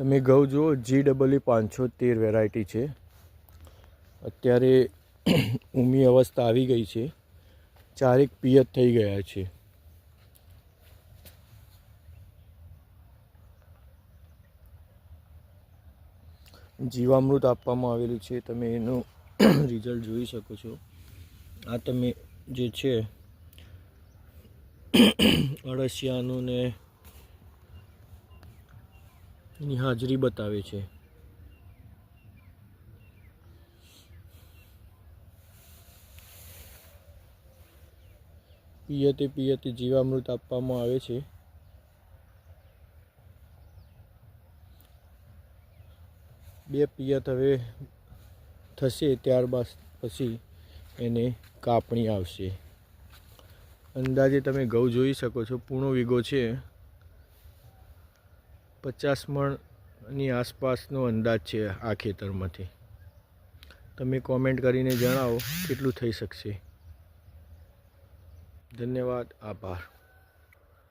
તમે ઘઉં જુઓ GEE 513 વેરાયટી છે। અત્યારે ઊમી અવસ્થા આવી ગઈ છે, ચારેક પિયત થઈ ગયા છે। જીવામૃત આપવામાં આવેલું છે, તમે એનું રિઝલ્ટ જોઈ શકો છો। આ તમે જે છે અળસિયાનું ને એની હાજરી બતાવે છે। પિયતે જીવામૃત આપવામાં આવે છે। બે પિયત હવે થશે, ત્યારબાદ પછી એને કાપણી આવશે। અંદાજે તમે ઘઉં જોઈ શકો છો, પૂર્ણ વીઘો છે, 50 મણની આસપાસનો અંદાજ છે આ ખેતરમાંથી। તમે કોમેન્ટ કરીને જણાવો કેટલું થઈ શકશે। ધન્યવાદ, આભાર।